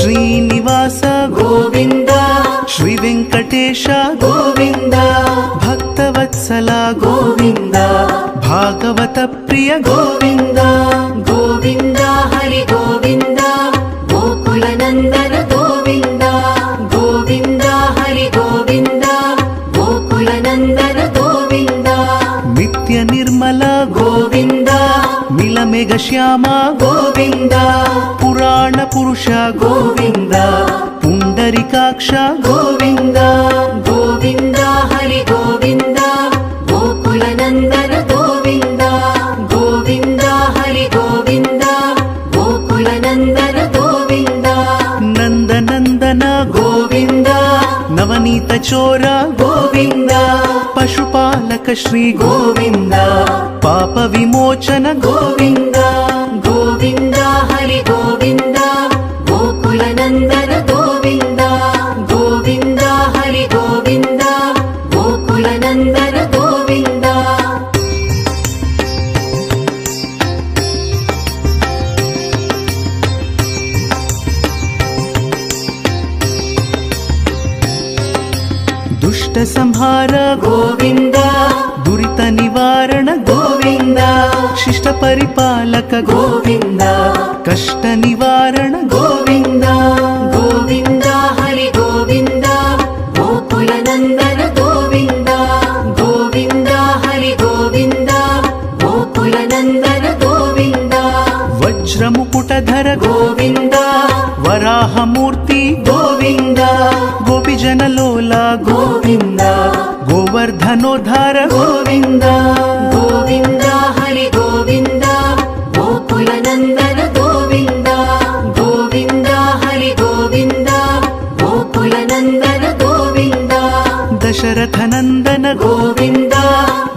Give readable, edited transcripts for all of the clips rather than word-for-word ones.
ಶ್ರೀನಿವಾಸ ಗೋವಿಂದ ಶ್ರೀ ವೆಂಕಟೇಶ ಗೋವಿಂದ ಭಕ್ತವತ್ಸಲ ಗೋವಿಂದ ಭಾಗವತ ಪ್ರಿಯ ಗೋವಿಂದ ಗೋವಿಂದ ಹರಿ ಗೋವಿಂದ ಗೋಕುಲ ನಂದನ ಗೋವಿಂದ ಗೋವಿಂದ ಹರಿ ಗೋವಿಂದ ಗೋಕುಲ ನಂದನ ಗೋವಿಂದ ನಿತ್ಯ ನಿರ್ಮಲ ಗೋವಿಂದ ಮಿಲಮೆಘ ಶ್ಯಾಮ ಗೋವಿಂದ ಪುರಾಣ ಪುರುಷ ಗೋವಿಂದ ಪುಂಡರಿಕಾಕ್ಷ ಗೋವಿಂದ ಗೋವಿಂದ ಹರಿ ಗೋವಿಂದ ಗೋಕುಲ ನಂದನ ಗೋವಿಂದ ಗೋವಿಂದ ಹರಿ ಗೋವಿಂದ ಗೋಕುಲ ನಂದನ ಗೋವಿಂದ ನಂದನಂದನ ಗೋವಿಂದ ನವನೀತ ಚೋರ ಗೋವಿಂದ ಪಶುಪಾಲಕ ಶ್ರೀ ಗೋವಿಂದ ಪಾಪ ವಿಮೋಚನ ಗೋವಿಂದ ಗೋವಿಂದ ಹರಿ ಗೋವಿಂದ ಗೋಕುಲ ನಂದನ ಗೋವಿಂದ ಗೋವಿಂದ ಹರಿ ಗೋವಿಂದ ಗೋಕುಲ ನಂದನ ಗೋವಿಂದ ದುಷ್ಟ ಸಂಹಾರ ಗೋವಿಂದ ದುರಿತ ನಿವಾರಣ ಗೋವಿಂದ ಶಿಷ್ಟ ಪರಿಪಾಲಕ ಗೋವಿಂದ ಕಷ್ಟ ನಿವಾರಣ ಗೋವಿಂದ ಗೋವಿಂದ ಹರಿ ಗೋವಿಂದ ಗೋಕುಲ ನಂದನ ಗೋವಿಂದ ಗೋವಿಂದ ಹರಿ ಗೋವಿಂದ ಗೋಕುಲ ನಂದನ ಗೋವಿಂದ ವಜ್ರ ಮುಕುಟಧರ ಗೋವಿಂದ ವರಾಹ ಮೂರ್ತಿ ಗೋವಿಂದ ಗೋಪಿಜನ ಲೋಲ ಗೋವಿಂದ ಗೋವರ್ಧನೋದ್ಧಾರ ಗೋವಿಂದ ಗೋವಿಂದ ಹರಿ ಗೋವಿಂದ ಗೋಕುಲ ನಂದನ ಗೋವಿಂದ ಗೋವಿಂದ ಹರಿ ಗೋವಿಂದ ಗೋಕುಲ ನಂದನ ಗೋವಿಂದ ದಶರಥ ನಂದನ ಗೋವಿಂದ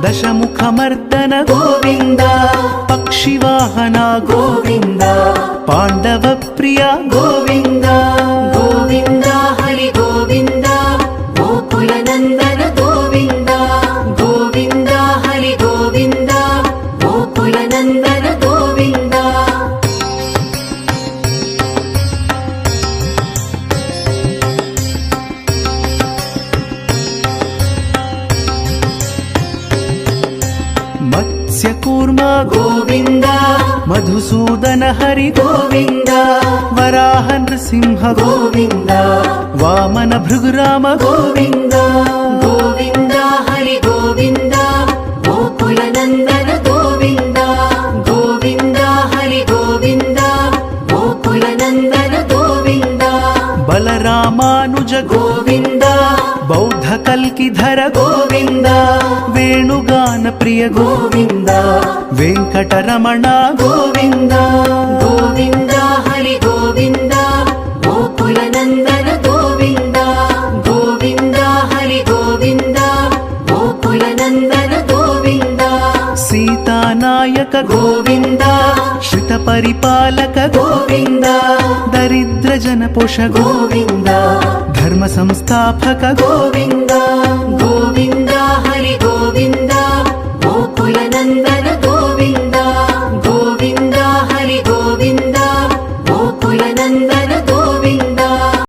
ದಶಮುಖ ಮರ್ದನ ಗೋವಿಂದ ಪಕ್ಷಿವಾಹನ ಗೋವಿಂದ ಪಾಂಡವ ಪ್ರಿಯ ಗೋವಿಂದ ಗೋವಿಂದ ಹರಿ ಗೋವಿಂದ ಗೋಕುಲ ನಂದನ ಗೋವಿಂದ ಗೋವಿಂದ ಹರಿ ಗೋವಿಂದ ಗೋಕುಲ ನಂದನ ಗೋವಿಂದ ಮತ್ಸ್ಯ ಕೂರ್ಮ ಗೋವಿಂದ ಮಧುಸೂದನ ಹರಿ ಗೋವಿಂದ ವರಾಹ ನೃಸಿಂಹ ಗೋವಿಂದ ವಾಮನ ಭೃಗುರಾಮ ಗೋವಿಂದ ಗೋವಿಂದ ಹರಿ ಗೋವಿಂದ ಗೋಕುಲ ನಂದನ ಗೋವಿಂದ ಗೋವಿಂದ ಹರಿ ಗೋವಿಂದ ಗೋಕುಲ ನಂದನ ಗೋವಿಂದ ಬಲರಾಮಾನುಜ ಗೋವಿಂದ ಬೌದ್ಧ ಕಲ್ಕಿಧರ ಗೋವಿಂದ ವೇಣುಗಾನ ಪ್ರಿಯ ಗೋವಿಂದ ವೆಂಕಟರಮಣ ಗೋವಿಂದ ಗೋವಿಂದ ಹರಿ ಗೋವಿಂದ ಗೋಕುಲ ನಂದನ ಗೋವಿಂದ ಗೋವಿಂದ ಹರಿ ಗೋವಿಂದ ಗೋಕುಲ ನಂದನ ಗೋವಿಂದ ಸೀತಾನಾಯಕ ಗೋವಿಂದ ಶ್ರಿತ ಪರಿಪಾಲಕ ಗೋವಿಂದ ದರಿದ್ರ ಜನ ಪೋಷ ಗೋವಿಂದ ಧರ್ಮ ಸಂಸ್ಥಾಪಕ ಗೋವಿಂದ